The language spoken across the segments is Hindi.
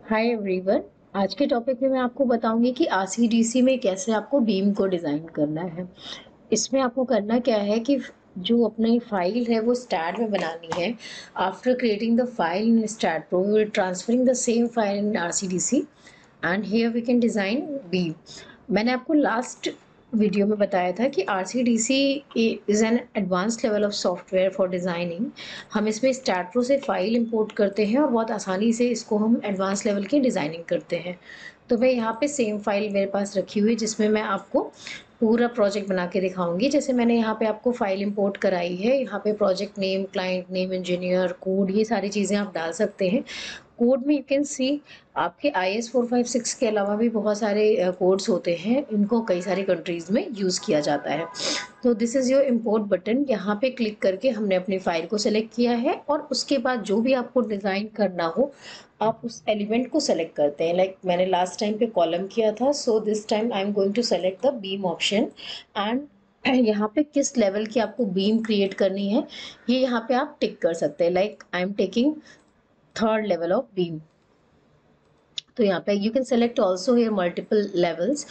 Hi everyone. आज के टॉपिक में मैं आपको बताऊंगी कि आरसीडीसी में कैसे आपको बीम को डिज़ाइन करना है। इसमें आपको करना क्या है कि जो अपनी फाइल है वो स्टैड में बनानी है। After creating the file in STAAD pro we will transferring the same file in RCDC and here we can design beam. मैंने आपको लास्ट वीडियो में बताया था कि RCDC is an advance level of software for designing. हम इसमें स्टैड प्रो से फाइल इंपोर्ट करते हैं और बहुत आसानी से इसको हम एडवांस लेवल की डिज़ाइनिंग करते हैं। तो मैं यहाँ पे सेम फाइल मेरे पास रखी हुई है जिसमें मैं आपको पूरा प्रोजेक्ट बना के दिखाऊंगी। जैसे मैंने यहाँ पे आपको फाइल इंपोर्ट कराई है, यहाँ पे project name, client name, engineer code, ये सारी चीज़ें आप डाल सकते हैं। कोड में यू कैन सी आपके IS 456 के अलावा भी बहुत सारे कोड्स होते हैं, इनको कई सारी कंट्रीज़ में यूज़ किया जाता है। तो this is your import button. यहाँ पे क्लिक करके हमने अपनी फाइल को सेलेक्ट किया है और उसके बाद जो भी आपको डिज़ाइन करना हो आप उस एलिमेंट को सेलेक्ट करते हैं। लाइक मैंने लास्ट टाइम पे कॉलम किया था, so this time I am going to select the beam option and यहाँ पे किस लेवल की आपको बीम क्रिएट करनी है ये यहाँ पे आप टिक कर सकते हैं। Like I am taking third level of beam. तो यहाँ पे you can select also here multiple levels.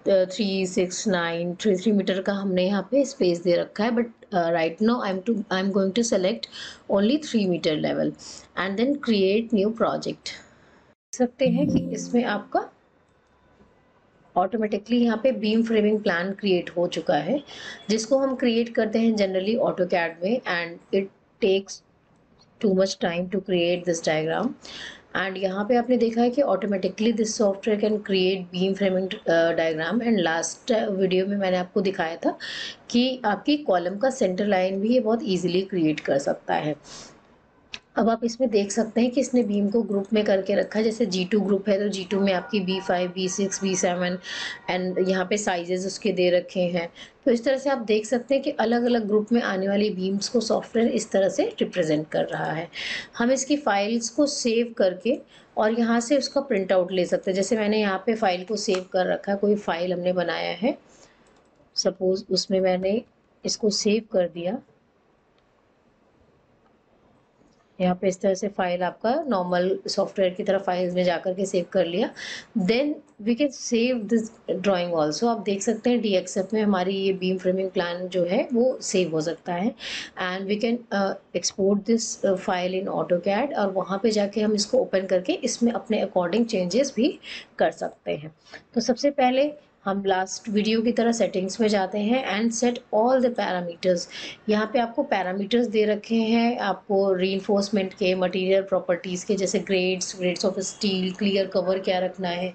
3, 6, 9, 3 metre का हमने यहाँ पे स्पेस दे रखा है, but right now I am going to select only 3 metre level and then create new project. सकते हैं कि इसमें आपका ऑटोमेटिकली यहाँ पे बीम फ्रेमिंग प्लान क्रिएट हो चुका है, जिसको हम क्रिएट करते हैं जनरली ऑटोकैड में and it takes too much time to create this diagram. And यहाँ पे आपने देखा है कि automatically this software can create beam framing diagram. And last video में मैंने आपको दिखाया था कि आपकी कॉलम का सेंटर लाइन भी ये बहुत इजीली क्रिएट कर सकता है। अब आप इसमें देख सकते हैं कि इसने बीम को ग्रुप में करके रखा है। जैसे G2 ग्रुप है तो G2 में आपकी B5, B6, B7 एंड यहाँ पे साइजेस उसके दे रखे हैं। तो इस तरह से आप देख सकते हैं कि अलग अलग ग्रुप में आने वाली बीम्स को सॉफ्टवेयर इस तरह से रिप्रेजेंट कर रहा है। हम इसकी फाइल्स को सेव करके और यहाँ से उसका प्रिंट आउट ले सकते हैं। जैसे मैंने यहाँ पे फाइल को सेव कर रखा है, कोई फाइल हमने बनाया है, सपोज उसमें मैंने इसको सेव कर दिया। यहाँ पे इस तरह से फाइल आपका नॉर्मल सॉफ्टवेयर की तरह फाइल्स में जाकर के सेव कर लिया। Then we can save this drawing also. आप देख सकते हैं DXF में हमारी ये बीम फ्रेमिंग प्लान जो है वो सेव हो सकता है and we can export this file in AutoCAD और वहाँ पे जाके हम इसको ओपन करके इसमें अपने अकॉर्डिंग चेंजेस भी कर सकते हैं। तो सबसे पहले हम लास्ट वीडियो की तरह सेटिंग्स में जाते हैं and set all the parameters. यहाँ पे आपको पैरामीटर्स दे रखे हैं, आपको रीइंफोर्समेंट के, मटेरियल प्रॉपर्टीज़ के, जैसे grades of steel, clear cover क्या रखना है,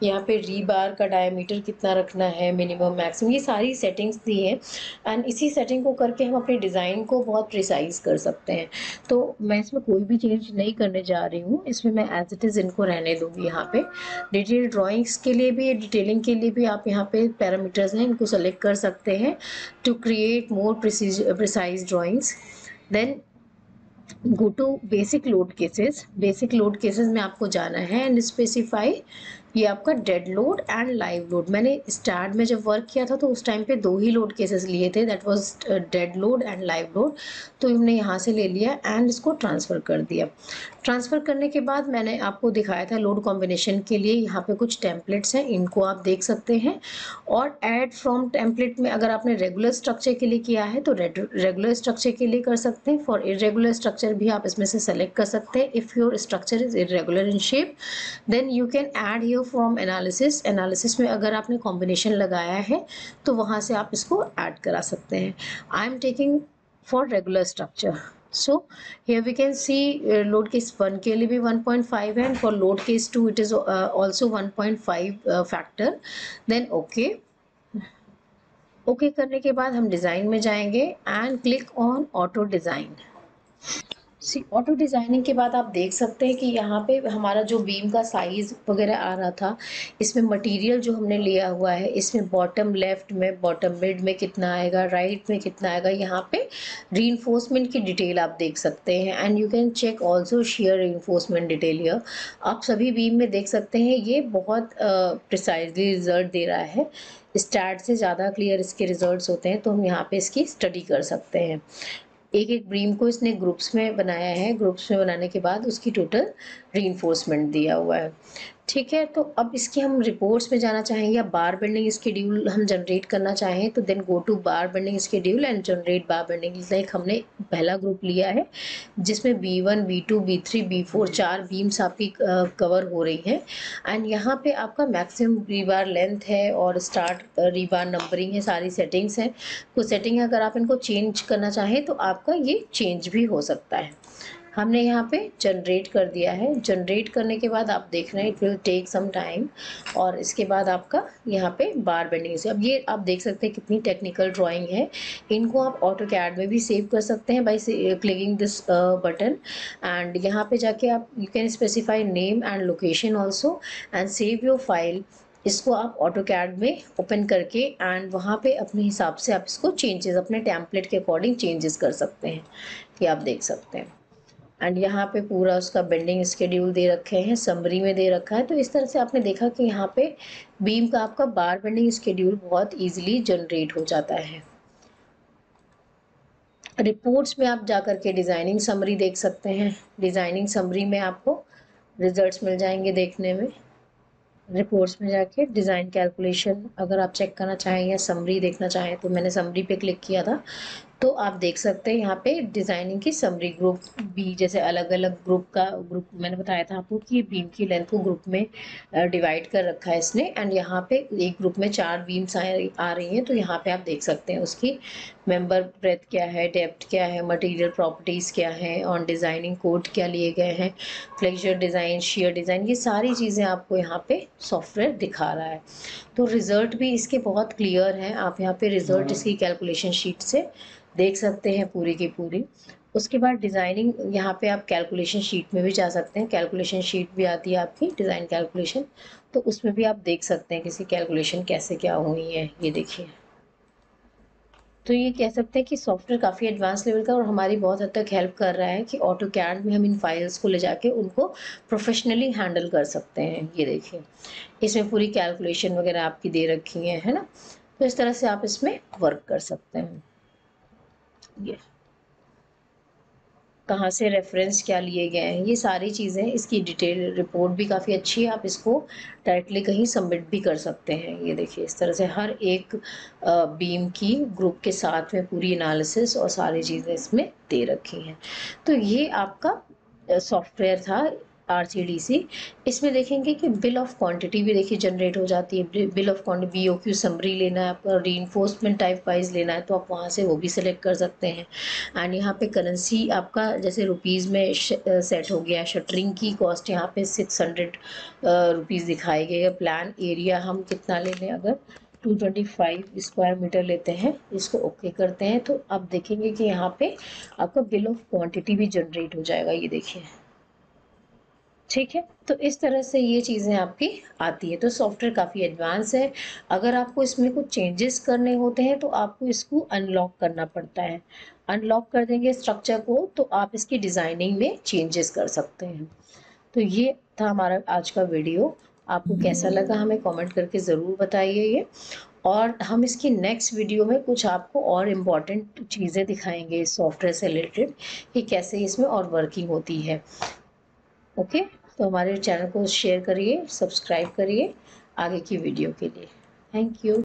यहाँ पे रीबार का डायमीटर कितना रखना है, मिनिमम मैक्सिमम, ये सारी सेटिंग्स दी हैं। एंड इसी सेटिंग को करके हम अपने डिज़ाइन को बहुत प्रिसाइज कर सकते हैं। तो मैं इसमें कोई भी चेंज नहीं करने जा रही हूँ, इसमें मैं एज इट इज़ इनको रहने दूँगी। यहाँ पे डिटेल ड्राइंग्स के लिए भी, डिटेलिंग के लिए भी आप यहाँ पे पैरामीटर्स हैं, इनको सेलेक्ट कर सकते हैं to create more precise drawings. Then go to basic load cases. Basic load cases में आपको जाना है एंड स्पेसिफाई ये आपका dead load and live load. मैंने स्टार्ट में जब वर्क किया था तो उस टाइम पे 2 ही लोड केसेस लिए थे, that was dead load and live load. तो हमने यहाँ से ले लिया एंड इसको ट्रांसफ़र कर दिया। ट्रांसफ़र करने के बाद मैंने आपको दिखाया था लोड कॉम्बिनेशन के लिए यहाँ पे कुछ टेम्पलेट्स हैं, इनको आप देख सकते हैं। और ऐड फ्रॉम टेम्पलेट में अगर आपने रेगुलर स्ट्रक्चर के लिए किया है तो रेगुलर स्ट्रक्चर के लिए कर सकते हैं। फॉर इरेगुलर स्ट्रक्चर भी आप इसमें से सेलेक्ट कर सकते हैं। If your structure is irregular in shape then you can add here from analysis. Analysis में अगर आपने कॉम्बिनेशन लगाया है तो वहाँ से आप इसको ऐड करा सकते हैं। आई am taking for regular structure. So here we can see load case 1 के लिए भी 1.5 है and for load case 2 it is also 1.5 factor. Then okay करने के बाद हम डिज़ाइन में जाएंगे and click on auto design. Auto designing के बाद आप देख सकते हैं कि यहाँ पे हमारा जो बीम का साइज़ वगैरह आ रहा था, इसमें मटेरियल जो हमने लिया हुआ है, इसमें बॉटम लेफ्ट में, बॉटम मिड में कितना आएगा, राइट में कितना आएगा, यहाँ पे रीइंफोर्समेंट की डिटेल आप देख सकते हैं। And you can check also shear reinforcement detail here. आप सभी बीम में देख सकते हैं ये बहुत प्रिसाइजली रिजल्ट दे रहा है। स्टैट से ज़्यादा क्लियर इसके रिजल्ट्स होते हैं, तो हम यहाँ पे इसकी स्टडी कर सकते हैं। एक एक बीम को इसने ग्रुप्स में बनाया है। ग्रुप्स में बनाने के बाद उसकी टोटल रीइंफोर्समेंट दिया हुआ है। ठीक है, तो अब इसकी हम रिपोर्ट्स में जाना चाहें या बार बेंडिंग शेड्यूल हम जनरेट करना चाहें तो then go to bar bending schedule and generate bar bending. Like हमने पहला ग्रुप लिया है जिसमें B1, B2, B3, B4 4 beams आपकी कवर हो रही हैं एंड यहाँ पे आपका मैक्सिमम रीबार लेंथ है और स्टार्ट रीबार नंबरिंग है, सारी सेटिंग्स हैं। कुछ सेटिंग अगर आप इनको चेंज करना चाहें तो आपका ये चेंज भी हो सकता है। हमने यहाँ पे जनरेट कर दिया है। जनरेट करने के बाद आप देख रहे हैं it will take some time और इसके बाद आपका यहाँ पे बार बेंडिंग से अब ये आप देख सकते हैं कितनी टेक्निकल ड्राइंग है। इनको आप ऑटोकैड में भी सेव कर सकते हैं by clicking this button and यहाँ पे जाके आप you can specify name and location also and save your file. इसको आप ऑटोकैड में ओपन करके एंड वहाँ पे अपने हिसाब से आप इसको चेंजेस अपने टेम्पलेट के अकॉर्डिंग चेंजेस कर सकते हैं। ये आप देख सकते हैं एंड यहाँ पे पूरा उसका बेंडिंग स्केड्यूल दे रखे हैं, समरी में दे रखा है। तो इस तरह से आपने देखा कि यहाँ पे बीम का आपका बार बेंडिंग स्केड्यूल बहुत इजीली जनरेट हो जाता है। रिपोर्ट्स में आप जाकर के डिज़ाइनिंग समरी देख सकते हैं। डिज़ाइनिंग समरी में आपको रिजल्ट्स मिल जाएंगे देखने में। रिपोर्ट्स में जाके डिज़ाइन कैलकुलेशन अगर आप चेक करना चाहें या समरी देखना चाहें तो मैंने समरी पे क्लिक किया था तो आप देख सकते हैं यहाँ पे डिज़ाइनिंग की समरी ग्रुप बी जैसे अलग अलग ग्रुप मैंने बताया था आपको कि बीम की लेंथ को ग्रुप में डिवाइड कर रखा है इसने एंड यहाँ पे एक ग्रुप में 4 बीम्स आ रही हैं। तो यहाँ पे आप देख सकते हैं उसकी मेंबर ब्रेथ क्या है, डेप्थ क्या है, मटेरियल प्रॉपर्टीज़ क्या है और डिज़ाइनिंग कोड क्या लिए गए हैं, फ्लेक्चर डिज़ाइन, शियर डिज़ाइन, ये सारी चीज़ें आपको यहाँ पे सॉफ्टवेयर दिखा रहा है। तो रिज़ल्ट भी इसके बहुत क्लियर हैं। आप यहाँ पे रिज़ल्ट इसकी कैलकुलेशन शीट से देख सकते हैं पूरी की पूरी। उसके बाद डिज़ाइनिंग यहाँ पे आप कैलकुलेशन शीट में भी जा सकते हैं। कैलकुलेशन शीट भी आती है आपकी डिज़ाइन कैलकुलेशन, तो उसमें भी आप देख सकते हैं किसी कैलकुलेशन कैसे क्या हुई है। ये देखिए, तो ये कह सकते हैं कि सॉफ्टवेयर काफ़ी एडवांस लेवल का और हमारी बहुत हद तक हेल्प कर रहा है कि ऑटोकैड में हम इन फाइल्स को ले जाके उनको प्रोफेशनली हैंडल कर सकते हैं। ये देखिए, इसमें पूरी कैलकुलेशन वगैरह आपकी दे रखी है ना। तो इस तरह से आप इसमें वर्क कर सकते हैं। ये कहाँ से रेफरेंस क्या लिए गए हैं, ये सारी चीज़ें, इसकी डिटेल रिपोर्ट भी काफ़ी अच्छी है। आप इसको डायरेक्टली कहीं सबमिट भी कर सकते हैं। ये देखिए, इस तरह से हर एक बीम की ग्रुप के साथ में पूरी एनालिसिस और सारी चीज़ें इसमें दे रखी हैं। तो ये आपका सॉफ्टवेयर था RCDC। इसमें देखेंगे कि बिल ऑफ क्वांटिटी भी देखिए जनरेट हो जाती है। Bill of quantity BOQ summary लेना है आपका, रीइंफोर्समेंट टाइप वाइज लेना है तो आप वहाँ से वो भी सिलेक्ट कर सकते हैं। एंड यहाँ पे करेंसी आपका जैसे रुपीज़ में सेट हो गया। शटरिंग की कॉस्ट यहाँ पे 600 रुपीज़ दिखाई गई है। प्लान एरिया हम कितना ले लें, अगर 225 स्क्वायर मीटर लेते हैं, इसको ओके करते हैं तो आप देखेंगे कि यहाँ पे आपका बिल ऑफ क्वांटिटी भी जनरेट हो जाएगा। ये देखिए, ठीक है। तो इस तरह से ये चीज़ें आपकी आती है। तो सॉफ्टवेयर काफ़ी एडवांस है। अगर आपको इसमें कुछ चेंजेस करने होते हैं तो आपको इसको अनलॉक करना पड़ता है। अनलॉक कर देंगे स्ट्रक्चर को तो आप इसकी डिज़ाइनिंग में चेंजेस कर सकते हैं। तो ये था हमारा आज का वीडियो। आपको कैसा लगा हमें कमेंट करके ज़रूर बताइए ये। और हम इसकी नेक्स्ट वीडियो में कुछ आपको और इम्पॉर्टेंट चीज़ें दिखाएंगे इस सॉफ्टवेयर से रिलेटेड कि कैसे इसमें और वर्किंग होती है। ओके, तो हमारे चैनल को शेयर करिए, सब्सक्राइब करिए आगे की वीडियो के लिए। Thank you.